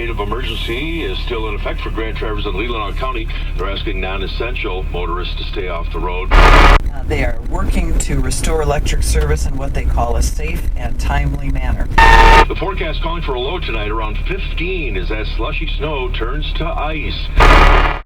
state of emergency is still in effect for Grand Traverse and Leelanau County. They're asking non-essential motorists to stay off the road. They are working to restore electric service in what they call a safe and timely manner. The forecast calling for a low tonight around 15 as that slushy snow turns to ice.